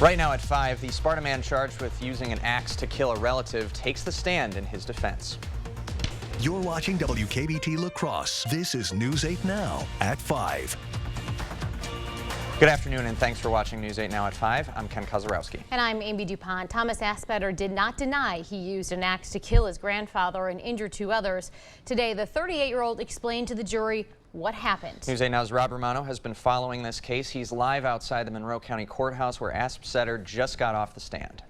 Right now at 5, the Sparta man charged with using an axe to kill a relative takes the stand in his defense. You're watching WKBT La Crosse. This is News 8 Now at 5. Good afternoon and thanks for watching News 8 Now at 5. I'm Ken Kozarowski. And I'm Amy DuPont. Thomas Aspetter did not deny he used an axe to kill his grandfather and injure 2 others. Today, the 38-year-old explained to the jury what happened. News 8 Now's Rob Romano has been following this case. He's live outside the Monroe County Courthouse where Aspetter just got off the stand.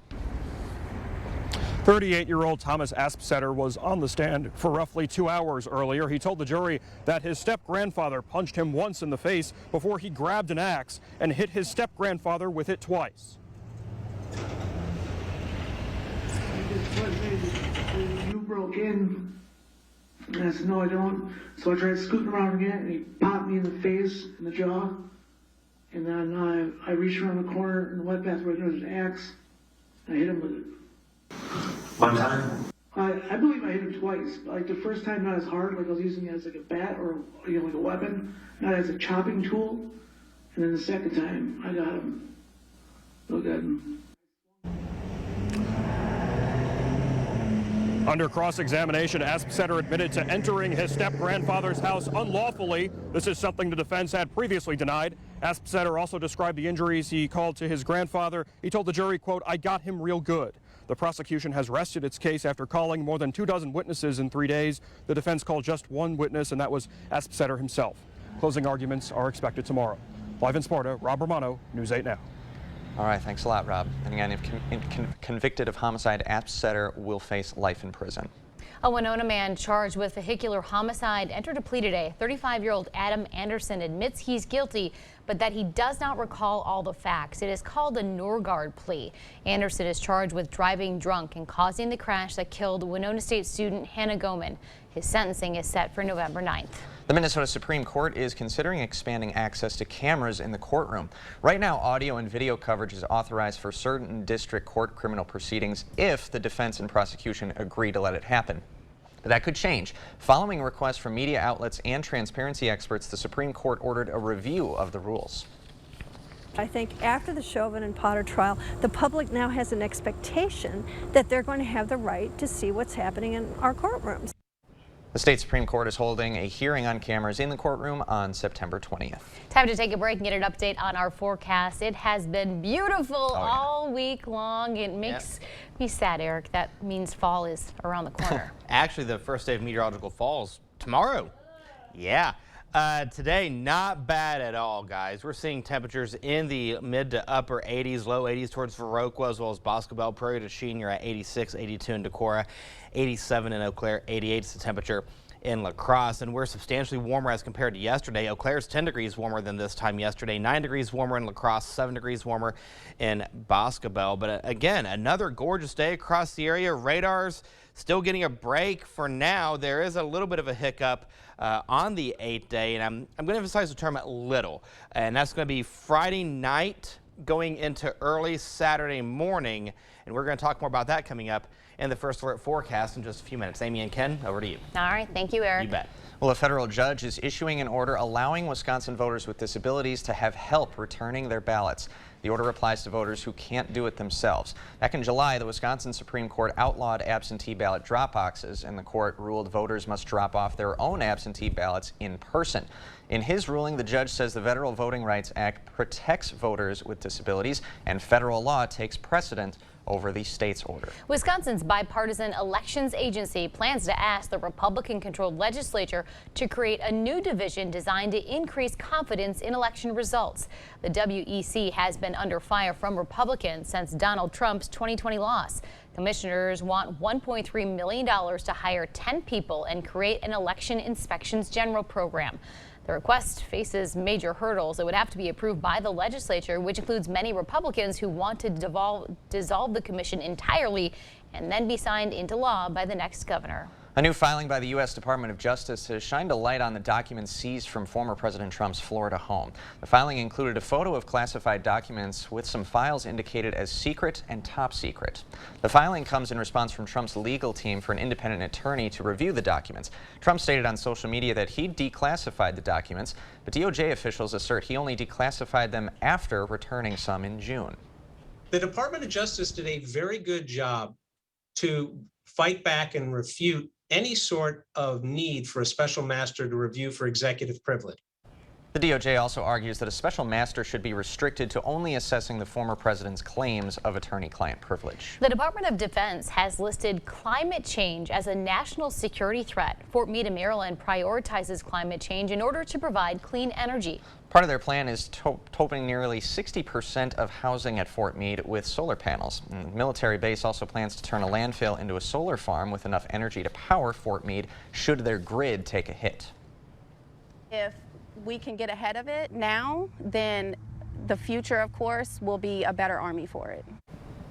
38-year-old Thomas Aspetter was on the stand for roughly 2 hours earlier. He told the jury that his step-grandfather punched him once in the face before he grabbed an axe and hit his step-grandfather with it twice. You broke in. And I said, no, I don't. So I tried scooting around again, and he popped me in the face, in the jaw. And then I reached around the corner in the wet path where there was an axe, and I hit him with it. One time? I believe I hit him twice. Like the first time, not as hard, like I was using it as like a bat or like a weapon, not as a chopping tool. And then the second time, I got him. Look at him. Under cross-examination, Aspetter admitted to entering his step-grandfather's house unlawfully. This is something the defense had previously denied. Aspetter also described the injuries he called to his grandfather. He told the jury, quote, "I got him real good." The prosecution has rested its case after calling more than 24 witnesses in 3 days. The defense called just 1 witness, and that was Aspetter himself. Closing arguments are expected tomorrow. Live in Sparta, Rob Romano, News 8 Now. All right, thanks a lot, Rob. And again, if convicted of homicide, Aspetter will face life in prison. A Winona man charged with vehicular homicide entered a plea today. 35-year-old Adam Anderson admits he's guilty, but that he does not recall all the facts. It is called a Norgard plea. Anderson is charged with driving drunk and causing the crash that killed Winona State student Hannah Goman. His sentencing is set for November 9th. The Minnesota Supreme Court is considering expanding access to cameras in the courtroom. Right now, audio and video coverage is authorized for certain district court criminal proceedings if the defense and prosecution agree to let it happen. But that could change. Following requests from media outlets and transparency experts, the Supreme Court ordered a review of the rules. I think after the Chauvin and Potter trial, the public now has an expectation that they're going to have the right to see what's happening in our courtrooms. The state Supreme Court is holding a hearing on cameras in the courtroom on September 20th. Time to take a break and get an update on our forecast. It has been beautiful all week long. It makes me sad, Eric. That means fall is around the corner. Actually, the first day of meteorological fall is tomorrow. Yeah. Today, not bad at all, guys. We're seeing temperatures in the mid to upper 80s, low 80s towards Viroqua, as well as Boscobel, Prairie du Chien. You're at 86, 82 in Decorah, 87 in Eau Claire, 88 is the temperature in La Crosse, and we're substantially warmer as compared to yesterday. Eau Claire's 10 degrees warmer than this time yesterday, 9 degrees warmer in La Crosse, 7 degrees warmer in Boscobel. But again, another gorgeous day across the area. Radars still getting a break for now. There is a little bit of a hiccup on the 8th day, and I'm going to emphasize the term little, and that's going to be Friday night going into early Saturday morning, and we're going to talk more about that coming up in the First Alert forecast in just a few minutes. Amy and Ken, over to you. All right, thank you, Eric. You bet. Well, a federal judge is issuing an order allowing Wisconsin voters with disabilities to have help returning their ballots. The order applies to voters who can't do it themselves. Back in July, the Wisconsin Supreme Court outlawed absentee ballot drop boxes, and the court ruled voters must drop off their own absentee ballots in person. In his ruling, the judge says the Federal Voting Rights Act protects voters with disabilities, and federal law takes precedent over the state's order. Wisconsin's bipartisan elections agency plans to ask the Republican-controlled legislature to create a new division designed to increase confidence in election results. The WEC has been under fire from Republicans since Donald Trump's 2020 loss. Commissioners want $1.3 million to hire 10 people and create an election inspections general program. The request faces major hurdles. It would have to be approved by the legislature, which includes many Republicans who want to dissolve the commission entirely and then be signed into law by the next governor. A new filing by the U.S. Department of Justice has shined a light on the documents seized from former President Trump's Florida home. The filing included a photo of classified documents with some files indicated as secret and top secret. The filing comes in response from Trump's legal team for an independent attorney to review the documents. Trump stated on social media that he declassified the documents, but DOJ officials assert he only declassified them after returning some in June. The Department of Justice did a very good job to fight back and refute any sort of need for a special master to review for executive privilege. The DOJ also argues that a special master should be restricted to only assessing the former president's claims of attorney-client privilege. The Department of Defense has listed climate change as a national security threat. Fort Meade, Maryland prioritizes climate change in order to provide clean energy. Part of their plan is topping nearly 60% of housing at Fort Meade with solar panels. And the military base also plans to turn a landfill into a solar farm with enough energy to power Fort Meade should their grid take a hit. If we can get ahead of it now, then the future, of course, will be a better Army for it.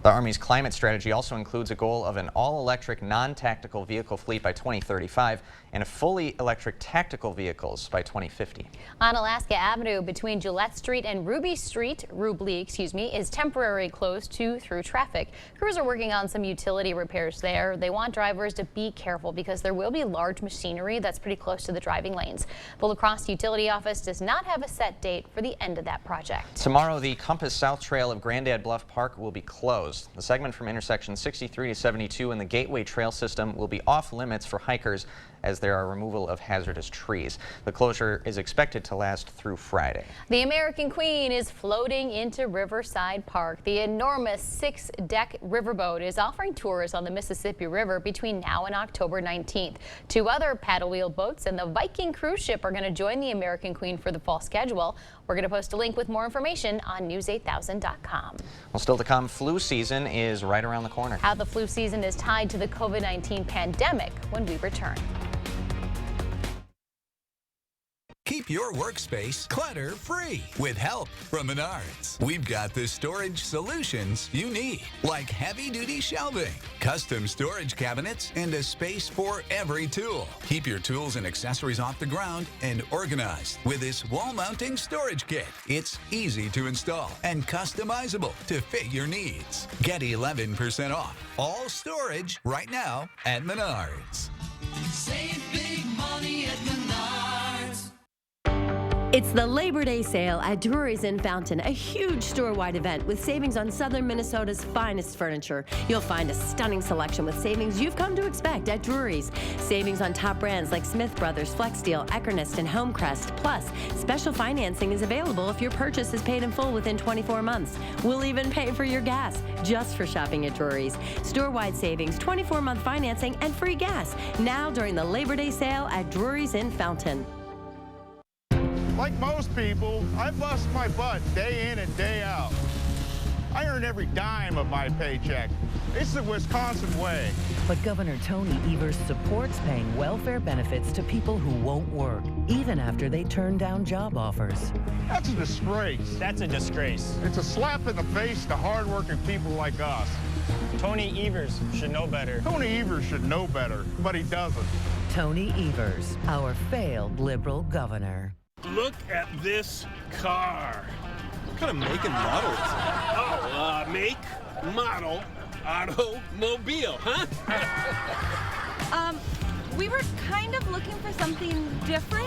The Army's climate strategy also includes a goal of an all-electric non-tactical vehicle fleet by 2035 and a fully electric tactical vehicles by 2050. On Alaska Avenue between Gillette Street and Ruby Street, is temporarily closed to through traffic. Crews are working on some utility repairs there. They want drivers to be careful because there will be large machinery that's pretty close to the driving lanes. The La Crosse Utility Office does not have a set date for the end of that project. Tomorrow, the Compass South Trail of Grandad Bluff Park will be closed. The segment from intersection 63 to 72 and the Gateway Trail system will be off limits for hikers as there are removal of hazardous trees. The closure is expected to last through Friday. The American Queen is floating into Riverside Park. The enormous 6-deck riverboat is offering tours on the Mississippi River between now and October 19th. 2 other paddle wheel boats and the Viking cruise ship are going to join the American Queen for the fall schedule. We're going to post a link with more information on news8000.com. Well, still to come, flu season is right around the corner. How the flu season is tied to the COVID-19 pandemic when we return. Keep your workspace clutter-free with help from Menards. We've got the storage solutions you need, like heavy-duty shelving, custom storage cabinets, and a space for every tool. Keep your tools and accessories off the ground and organized with this wall-mounting storage kit. It's easy to install and customizable to fit your needs. Get 11% off all storage right now at Menards. Save big money at Menards. It's the Labor Day sale at Drury's in Fountain, a huge store-wide event with savings on southern Minnesota's finest furniture. You'll find a stunning selection with savings you've come to expect at Drury's. Savings on top brands like Smith Brothers, Flexsteel, Eckernes, and Homecrest. Plus, special financing is available if your purchase is paid in full within 24 months. We'll even pay for your gas just for shopping at Drury's. Store-wide savings, 24-month financing, and free gas. Now during the Labor Day sale at Drury's in Fountain. Like most people, I bust my butt day in and day out. I earn every dime of my paycheck. It's the Wisconsin way. But Governor Tony Evers supports paying welfare benefits to people who won't work, even after they turn down job offers. That's a disgrace. That's a disgrace. It's a slap in the face to hardworking people like us. Tony Evers should know better. Tony Evers should know better, but he doesn't. Tony Evers, our failed liberal governor. Look at this car. What kind of make and model is it? Oh, make, model, automobile, huh? We were kind of looking for something different.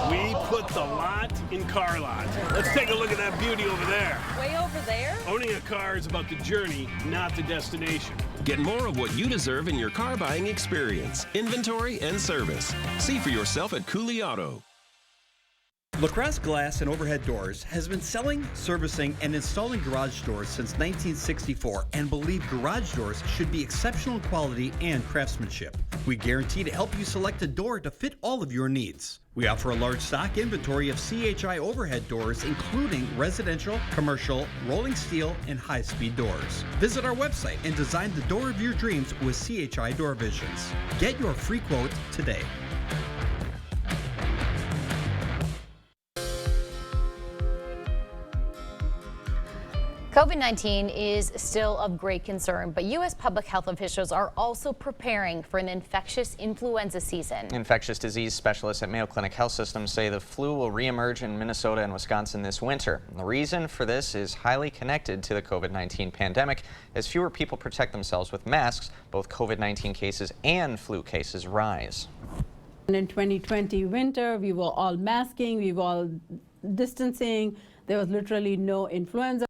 We put the lot in Car Lot. Let's take a look at that beauty over there. Way over there? Owning a car is about the journey, not the destination. Get more of what you deserve in your car buying experience, inventory, and service. See for yourself at Cooley Auto. La Crosse Glass and Overhead Doors has been selling, servicing, and installing garage doors since 1964 and believe garage doors should be exceptional quality and craftsmanship. We guarantee to help you select a door to fit all of your needs. We offer a large stock inventory of CHI overhead doors, including residential, commercial, rolling steel, and high-speed doors. Visit our website and design the door of your dreams with CHI Door Visions. Get your free quote today. COVID-19 is still of great concern, but U.S. public health officials are also preparing for an infectious influenza season. Infectious disease specialists at Mayo Clinic Health System say the flu will reemerge in Minnesota and Wisconsin this winter. The reason for this is highly connected to the COVID-19 pandemic. As fewer people protect themselves with masks, both COVID-19 cases and flu cases rise. In 2020 winter, we were all masking, we were all distancing. There was literally no influenza.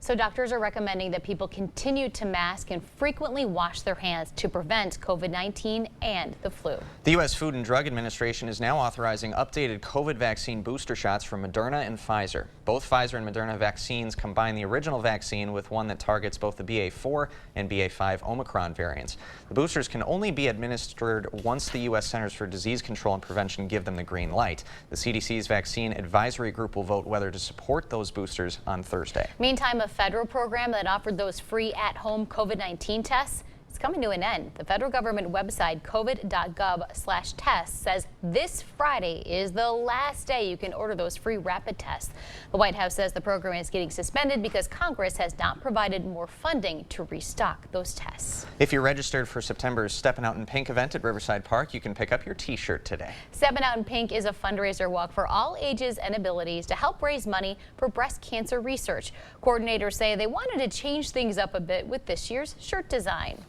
So doctors are recommending that people continue to mask and frequently wash their hands to prevent COVID-19 and the flu. The U.S. Food and Drug Administration is now authorizing updated COVID vaccine booster shots from Moderna and Pfizer. Both Pfizer and Moderna vaccines combine the original vaccine with one that targets both the BA.4 and BA.5 Omicron variants. The boosters can only be administered once the U.S. Centers for Disease Control and Prevention give them the green light. The CDC's vaccine advisory group will vote whether to support those boosters on Thursday. Meantime, a federal program that offered those free at-home COVID-19 tests is coming to an end. The federal government website covid.gov/tests says this Friday is the last day you can order those free rapid tests. The White House says the program is getting suspended because Congress has not provided more funding to restock those tests. If you're registered for September's Steppin' Out in Pink event at Riverside Park, you can pick up your t-shirt today. Steppin' Out in Pink is a fundraiser walk for all ages and abilities to help raise money for breast cancer research. Coordinators say they wanted to change things up a bit with this year's shirt design.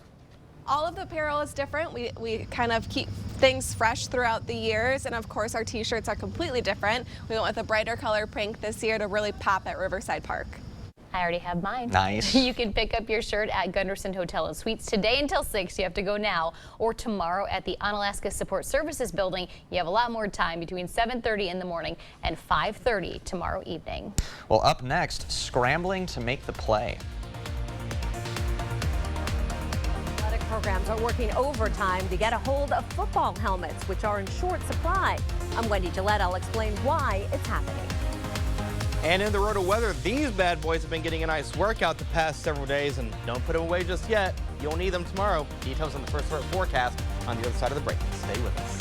All of the apparel is different. We kind of keep things fresh throughout the years, and of course our t-shirts are completely different. We went with a brighter color pink this year to really pop at Riverside Park. I already have mine. Nice. You can pick up your shirt at Gunderson Hotel and Suites today until 6. You have to go now, or tomorrow at the Onalaska Support Services Building. You have a lot more time between 7:30 in the morning and 5:30 tomorrow evening. Well, up next, scrambling to make the play. Programs are working overtime to get a hold of football helmets, which are in short supply. I'm Wendy Gillette. I'll explain why it's happening. And in the roto weather, these bad boys have been getting a nice workout the past several days, and don't put them away just yet. You'll need them tomorrow. Details on the first forecast on the other side of the break. Stay with us.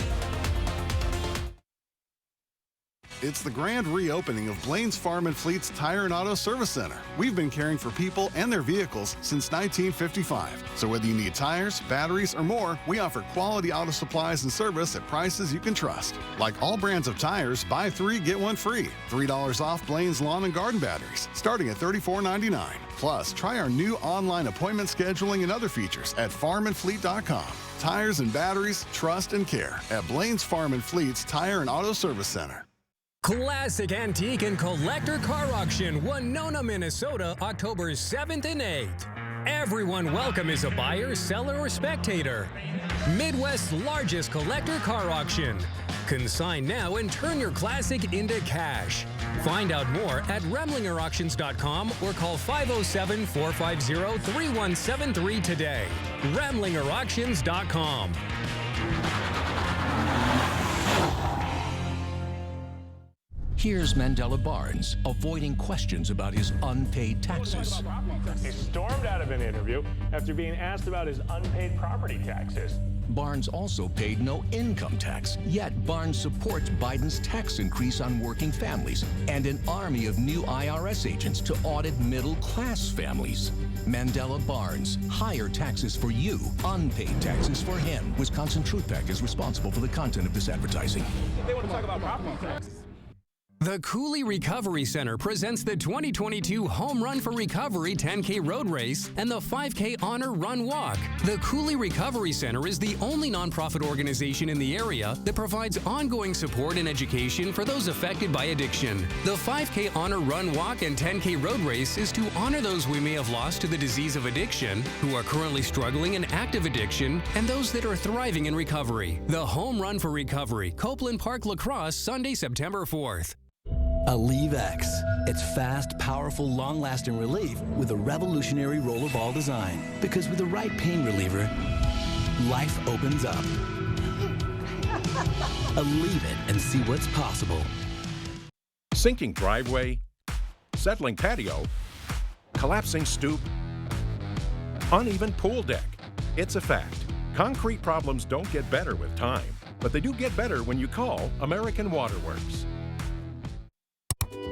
It's the grand reopening of Blaine's Farm and Fleet's Tire and Auto Service Center. We've been caring for people and their vehicles since 1955. So whether you need tires, batteries, or more, we offer quality auto supplies and service at prices you can trust. Like all brands of tires, buy 3, get 1 free. $3 off Blaine's Lawn and Garden batteries, starting at $34.99. Plus, try our new online appointment scheduling and other features at farmandfleet.com. Tires and batteries, trust and care at Blaine's Farm and Fleet's Tire and Auto Service Center. Classic Antique and Collector Car Auction, Winona, Minnesota, October 7th and 8th. Everyone welcome is a buyer, seller, or spectator. Midwest's largest collector car auction. Consign now and turn your classic into cash. Find out more at RemlingerAuctions.com or call 507-450-3173 today. RemlingerAuctions.com. Here's Mandela Barnes avoiding questions about his unpaid taxes. He stormed out of an interview after being asked about his unpaid property taxes. Barnes also paid no income tax, yet Barnes supports Biden's tax increase on working families and an army of new IRS agents to audit middle-class families. Mandela Barnes, higher taxes for you, unpaid taxes for him. Wisconsin Truth PAC is responsible for the content of this advertising. They want to talk about property taxes. The Cooley Recovery Center presents the 2022 Home Run for Recovery 10K Road Race and the 5K Honor Run Walk. The Cooley Recovery Center is the only nonprofit organization in the area that provides ongoing support and education for those affected by addiction. The 5K Honor Run Walk and 10K Road Race is to honor those we may have lost to the disease of addiction, who are currently struggling in active addiction, and those that are thriving in recovery. The Home Run for Recovery, Copeland Park, La Crosse, Sunday, September 4th. Aleve X. It's fast, powerful, long-lasting relief with a revolutionary rollerball design. Because with the right pain reliever, life opens up. Aleve it and see what's possible. Sinking driveway, settling patio, collapsing stoop, uneven pool deck. It's a fact. Concrete problems don't get better with time, but they do get better when you call American Water Works.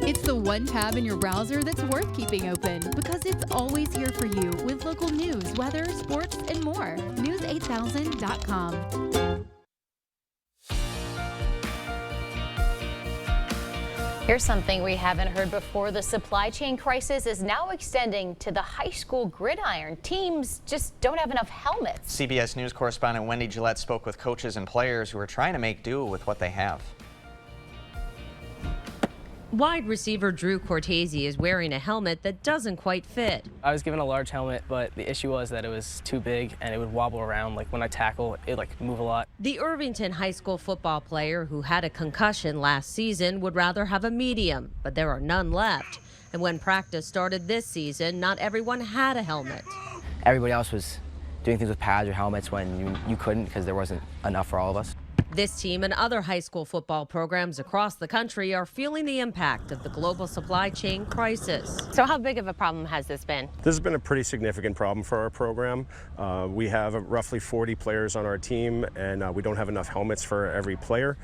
It's the one tab in your browser that's worth keeping open because it's always here for you with local news, weather, sports, and more. News8000.com. Here's something we haven't heard before. The supply chain crisis is now extending to the high school gridiron. Teams just don't have enough helmets. CBS News correspondent Wendy Gillette spoke with coaches and players who are trying to make do with what they have. Wide receiver Drew Cortese is wearing a helmet that doesn't quite fit. I was given a large helmet, but the issue was that it was too big and it would wobble around. Like when I tackle, it like move a lot. The Irvington high school football player who had a concussion last season would rather have a medium, but there are none left. And when practice started this season, not everyone had a helmet. Everybody else was doing things with pads or helmets when you couldn't because there wasn't enough for all of us. This team and other high school football programs across the country are feeling the impact of the global supply chain crisis. So how big of a problem has this been? This has been a pretty significant problem for our program. We have roughly 40 players on our team, and we don't have enough helmets for every player.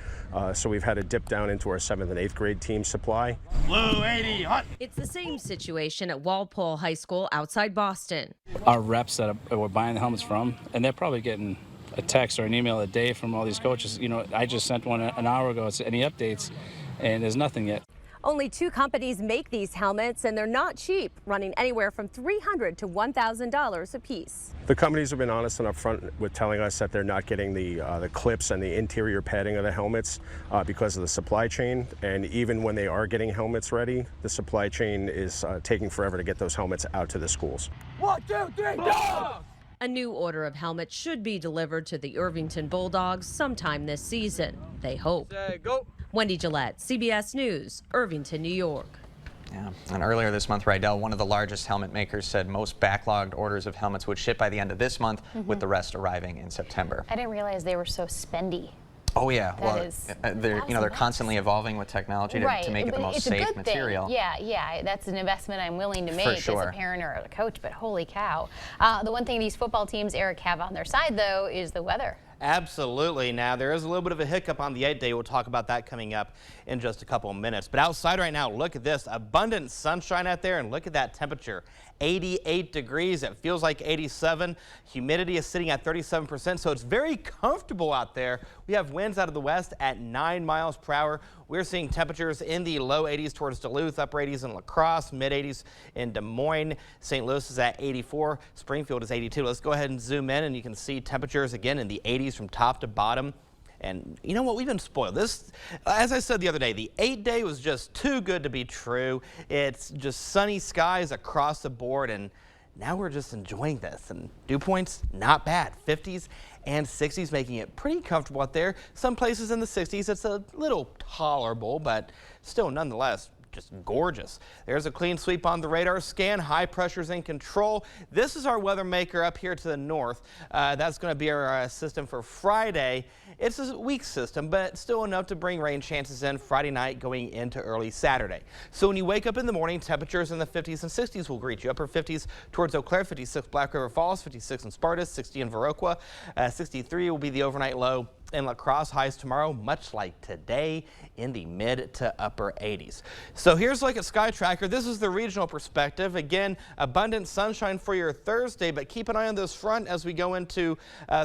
So we've had to dip down into our 7th and 8th grade team supply. Blue 80 hot. It's the same situation at Walpole High School outside Boston. Our reps that we're buying the helmets from, and they're probably getting a text or an email a day from all these coaches. You know, I just sent one an hour ago. It's any updates, and there's nothing yet. Only 2 companies make these helmets, and they're not cheap, running anywhere from $300 to $1,000 a piece. The companies have been honest and upfront with telling us that they're not getting the clips and the interior padding of the helmets because of the supply chain. And even when they are getting helmets ready, the supply chain is taking forever to get those helmets out to the schools. 1, 2, 3, go! A new order of helmets should be delivered to the Irvington Bulldogs sometime this season. They hope. Go. Wendy Gillette, CBS News, Irvington, New York. Yeah. And earlier this month, Rydell, one of the largest helmet makers, said most backlogged orders of helmets would ship by the end of this month, with the rest arriving in September. I didn't realize they were so spendy. Oh yeah, they're they're constantly evolving with technology to make it the most safe material. Yeah, that's an investment I'm willing to make as a parent or a coach, but holy cow. The one thing these football teams, Eric, have on their side, though, is the weather. Absolutely. Now, there is a little bit of a hiccup on the 8-day. We'll talk about that coming up in just a couple of minutes. But outside right now, look at this. Abundant sunshine out there, and look at that temperature. 88 degrees. It feels like 87. Humidity is sitting at 37%, so it's very comfortable out there. We have winds out of the west at 9 miles per hour. We're seeing temperatures in the low 80s towards Duluth, upper 80s in La Crosse, mid 80s in Des Moines. St. Louis is at 84. Springfield is 82. Let's go ahead and zoom in, and you can see temperatures again in the 80s from top to bottom. And you know what? We've been spoiled. This, as I said the other day, the 8-day was just too good to be true. It's just sunny skies across the board, and now we're just enjoying this. And dew points, not bad. 50s and 60s, making it pretty comfortable out there. Some places in the 60s, it's a little tolerable, but still nonetheless just gorgeous. There's a clean sweep on the radar scan. High pressure's in control. This is our weather maker up here to the north. That's going to be our system for Friday. It's a weak system, but still enough to bring rain chances in Friday night going into early Saturday. So when you wake up in the morning, temperatures in the 50s and 60s will greet you. Upper 50s towards Eau Claire, 56 Black River Falls, 56 in Sparta, 60 in Viroqua, 63 will be the overnight low in La Crosse. Highs tomorrow, much like today, in the mid to upper 80s. So here's like a sky tracker. This is the regional perspective. Again, abundant sunshine for your Thursday, but keep an eye on this front as we go into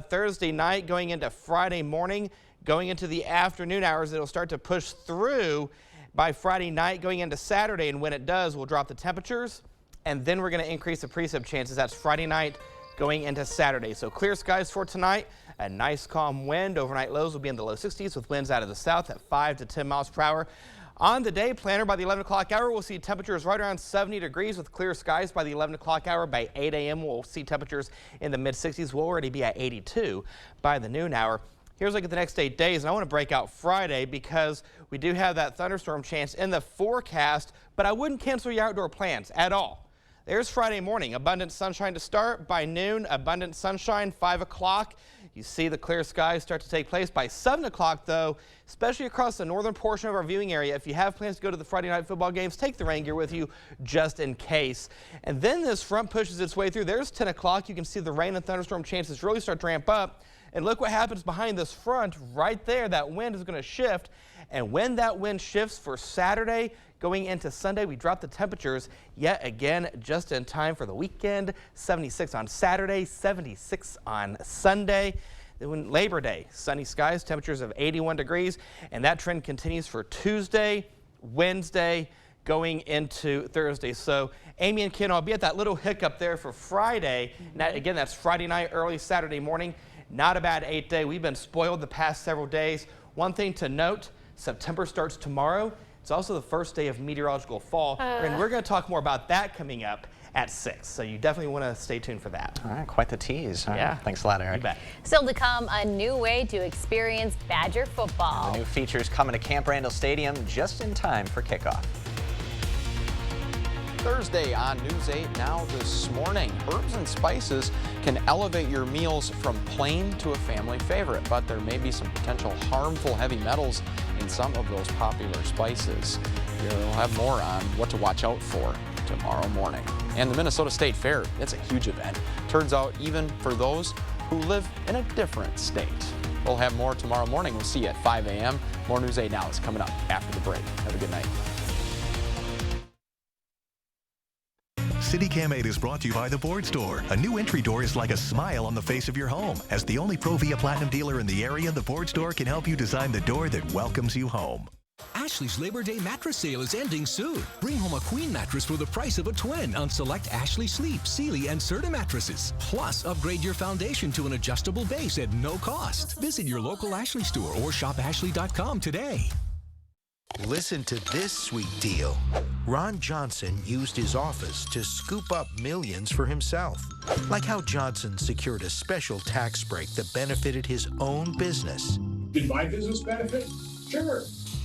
Thursday night, going into Friday morning, going into the afternoon hours. It'll start to push through by Friday night, going into Saturday, and when it does, we'll drop the temperatures, and then we're going to increase the precip chances. That's Friday night going into Saturday. So clear skies for tonight. A nice calm wind. Overnight lows will be in the low 60s with winds out of the south at 5 to 10 miles per hour. On the day planner, by the 11 o'clock hour, we'll see temperatures right around 70 degrees with clear skies. By the 11 o'clock hour, by 8 a.m., we'll see temperatures in the mid 60s. We'll already be at 82 by the noon hour. Here's a look at the next 8 days, and I want to break out Friday because we do have that thunderstorm chance in the forecast, but I wouldn't cancel your outdoor plans at all. There's Friday morning, abundant sunshine to start. By noon, abundant sunshine, 5 o'clock. You see the clear skies start to take place. By 7 o'clock, though, especially across the northern portion of our viewing area, if you have plans to go to the Friday night football games, take the rain gear with you just in case. And then this front pushes its way through. There's 10 o'clock. You can see the rain and thunderstorm chances really start to ramp up. And look what happens behind this front right there. That wind is going to shift. And when that wind shifts for Saturday, going into Sunday, we drop the temperatures yet again just in time for the weekend. 76 on Saturday, 76 on Sunday. Then Labor Day, sunny skies, temperatures of 81 degrees. And that trend continues for Tuesday, Wednesday, going into Thursday. So Amy and Ken, I'll be at that little hiccup there for Friday. Now, again, that's Friday night, early Saturday morning. Not a bad 8-day. We've been spoiled the past several days. One thing to note, September starts tomorrow. It's also the first day of meteorological fall, and we're going to talk more about that coming up at 6. So you definitely want to stay tuned for that. All right, quite the tease. All Yeah. right, thanks a lot, Eric. You bet. Still to come, a new way to experience Badger football. The new features coming to Camp Randall Stadium just in time for kickoff. Thursday on News 8 Now this morning. Herbs and spices can elevate your meals from plain to a family favorite, but there may be some potential harmful heavy metals in some of those popular spices. We'll have more on what to watch out for tomorrow morning. And the Minnesota State Fair, it's a huge event. Turns out even for those who live in a different state. We'll have more tomorrow morning. We'll see you at 5 a.m. More News 8 Now is coming up after the break. Have a good night. CityCam 8 is brought to you by the Board Store. A new entry door is like a smile on the face of your home. As the only Pro Via Platinum dealer in the area, the Board Store can help you design the door that welcomes you home. Ashley's Labor Day mattress sale is ending soon. Bring home a queen mattress for the price of a twin on select Ashley Sleep, Sealy, and Serta mattresses. Plus, upgrade your foundation to an adjustable base at no cost. Visit your local Ashley store or shop ashley.com today. Listen to this sweet deal. Ron Johnson used his office to scoop up millions for himself. Like how Johnson secured a special tax break that benefited his own business. Did my business benefit? Sure.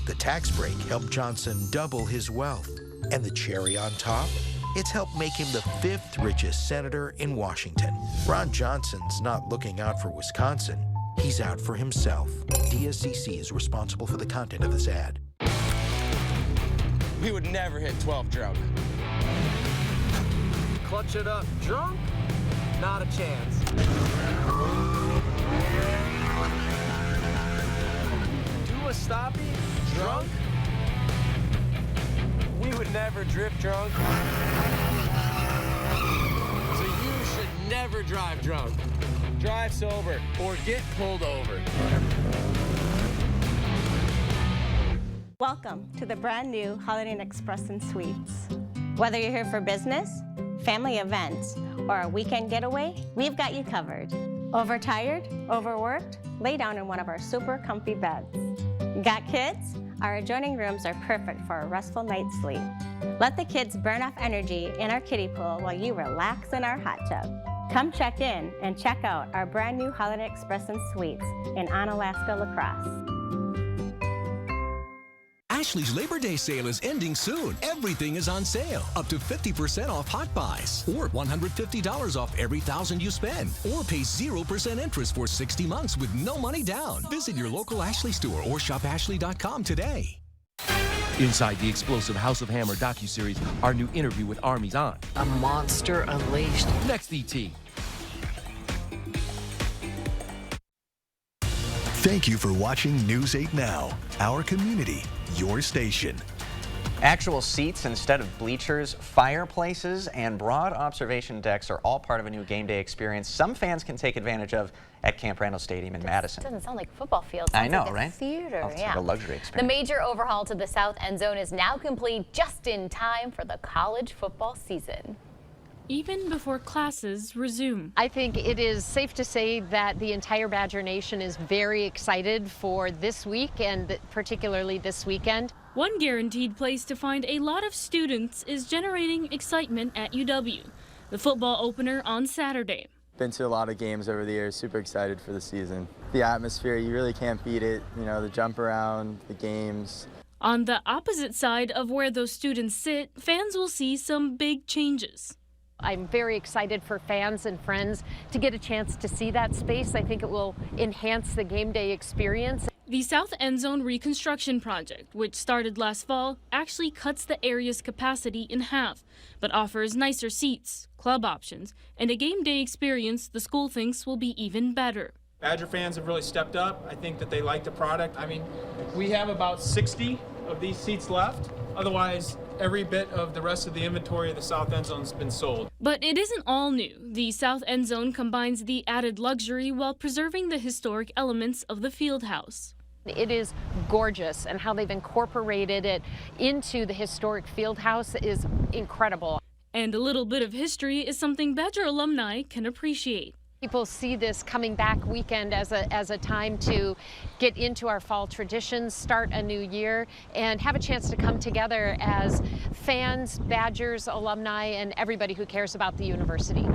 The tax break helped Johnson double his wealth. And the cherry on top? It's helped make him the 5th richest senator in Washington. Ron Johnson's not looking out for Wisconsin. He's out for himself. DSCC is responsible for the content of this ad. We would never hit 12 drunk. Clutch it up drunk? Not a chance. Do a stoppie drunk? We would never drift drunk. So you should never drive drunk. Drive sober or get pulled over. Welcome to the brand new Holiday Inn Express and Suites. Whether you're here for business, family events, or a weekend getaway, we've got you covered. Overtired? Overworked? Lay down in one of our super comfy beds. Got kids? Our adjoining rooms are perfect for a restful night's sleep. Let the kids burn off energy in our kiddie pool while you relax in our hot tub. Come check in and check out our brand new Holiday Inn Express and Suites in Onalaska La Crosse. Ashley's Labor Day sale is ending soon. Everything is on sale. Up to 50% off hot buys. Or $150 off every $1,000 you spend. Or pay 0% interest for 60 months with no money down. Visit your local Ashley store or shop ashley.com today. Inside the explosive House of Hammer docuseries, our new interview with Army's on. A monster unleashed. Next ET. Thank you for watching News 8 Now. Our community, your station. Actual seats instead of bleachers, fireplaces, and broad observation decks are all part of a new game day experience some fans can take advantage of at Camp Randall Stadium in Madison. Doesn't sound like a football field. I Sounds know, like a right? Theater, Oh, it's yeah. like a luxury The experience. major overhaul to the south end zone is now complete just in time for the college football season. Even before classes resume. I think it is safe to say that the entire Badger Nation is very excited for this week and particularly this weekend. One guaranteed place to find a lot of students is generating excitement at UW. The football opener on Saturday. Been to a lot of games over the years, super excited for the season. The atmosphere, you really can't beat it. You know, the jump around, the games. On the opposite side of where those students sit, fans will see some big changes. I'm very excited for fans and friends to get a chance to see that space. I think it will enhance the game day experience. The South End Zone reconstruction project, which started last fall, actually cuts the area's capacity in half, but offers nicer seats, club options, and a game day experience the school thinks will be even better. Badger fans have really stepped up. I think that they like the product. I mean, we have about 60 of these seats left. Otherwise, every bit of the rest of the inventory of the South End Zone has been sold. But it isn't all new. The South End Zone combines the added luxury while preserving the historic elements of the field house. It is gorgeous, and how they've incorporated it into the historic field house is incredible. And a little bit of history is something Badger alumni can appreciate. People see this coming back weekend as a time to get into our fall traditions, start a new year, and have a chance to come together as fans, Badgers, alumni, and everybody who cares about the university.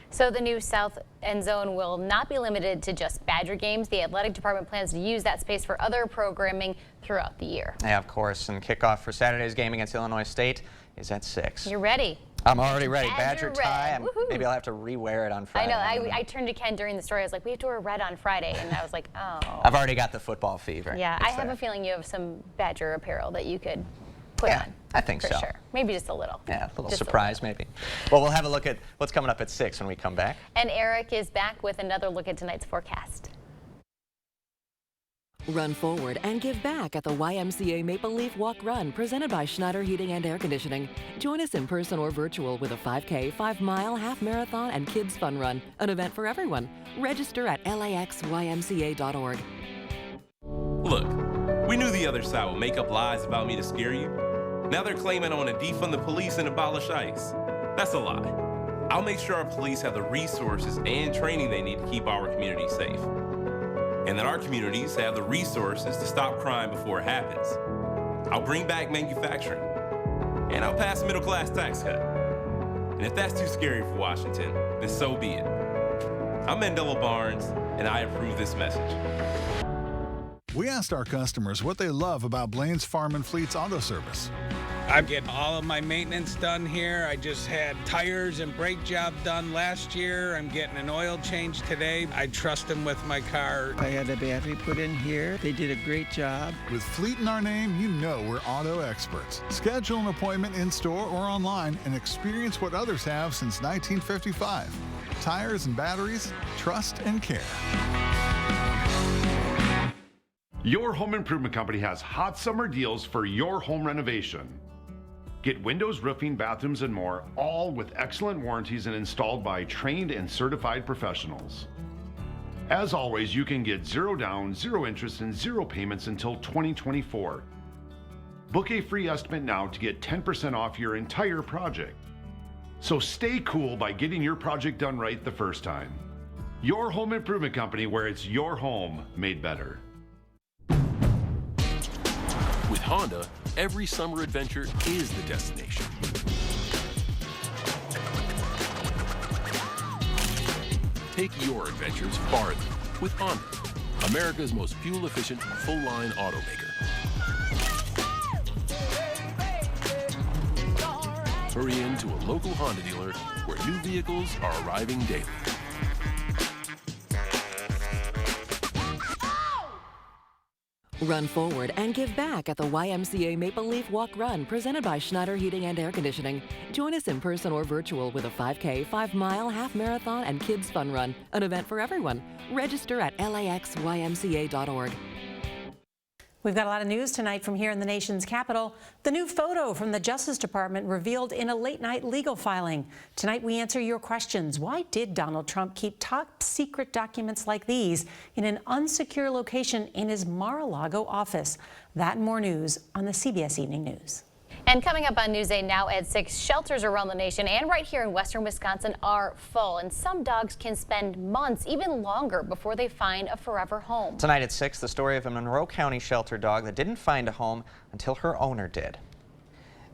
So the new South End Zone will not be limited to just Badger games. The athletic department plans to use that space for other programming throughout the year. Yeah, of course, and kickoff for Saturday's game against Illinois State is at 6. You're ready. I'm already ready. Badger red. tie. Woohoo. Maybe I'll have to re-wear it on Friday. I know. I turned to Ken during the story. I was like, we have to wear red on Friday. And I was like, oh. I've already got the football fever. Yeah, It's I have there. a feeling you have some Badger apparel that you could put on. I think for so. Sure. Maybe just a little. Yeah, a little Just surprise maybe. Well, we'll have a look at what's coming up at 6 when we come back. And Eric is back with another look at tonight's forecast. Run forward and give back at the YMCA Maple Leaf Walk Run presented by Schneider Heating and Air Conditioning. Join us in person or virtual with a 5K, 5-mile, half marathon, and kids fun run, an event for everyone. Register at laxymca.org. Look, we knew the other side would make up lies about me to scare you. Now they're claiming I want to defund the police and abolish ICE. That's a lie. I'll make sure our police have the resources and training they need to keep our community safe. And that our communities have the resources to stop crime before it happens. I'll bring back manufacturing. And I'll pass a middle-class tax cut. And if that's too scary for Washington, then so be it. I'm Mandela Barnes, and I approve this message. We asked our customers what they love about Blaine's Farm and Fleet's auto service. I get all of my maintenance done here. I just had tires and brake job done last year. I'm getting an oil change today. I trust them with my car. I had a battery put in here. They did a great job. With Fleet in our name, you know we're auto experts. Schedule an appointment in-store or online and experience what others have since 1955. Tires and batteries, trust and care. Your Home Improvement Company has hot summer deals for your home renovation. Get windows, roofing, bathrooms, and more, all with excellent warranties and installed by trained and certified professionals. As always, you can get 0 down, 0 interest, and 0 payments until 2024. Book a free estimate now to get 10% off your entire project. So stay cool by getting your project done right the first time. Your Home Improvement Company, where it's your home made better. With Honda, every summer adventure is the destination. Take your adventures farther with Honda, America's most fuel-efficient, full-line automaker. Hurry into a local Honda dealer where new vehicles are arriving daily. Run forward and give back at the YMCA Maple Leaf Walk Run presented by Schneider Heating and Air Conditioning. Join us in person or virtual with a 5K, 5-mile, half marathon, and kids fun run, an event for everyone. Register at laxymca.org. We've got a lot of news tonight from here in the nation's capital. The new photo from the Justice Department revealed in a late-night legal filing. Tonight we answer your questions. Why did Donald Trump keep top-secret documents like these in an unsecure location in his Mar-a-Lago office? That and more news on the CBS Evening News. And coming up on News 8 now at 6, shelters around the nation and right here in western Wisconsin are full, and some dogs can spend months, even longer, before they find a forever home. Tonight at 6, the story of a Monroe County shelter dog that didn't find a home until her owner did.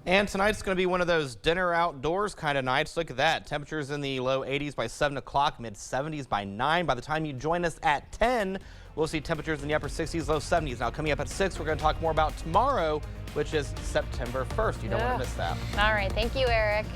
And tonight's going to be one of those dinner outdoors kind of nights. Look at that. Temperatures in the low 80s by 7 o'clock, mid 70s by 9. By the time you join us at 10, we'll see temperatures in the upper 60s, low 70s. Now, coming up at 6, we're going to talk more about tomorrow, which is September 1st. You don't want to miss that. All right. Thank you, Eric.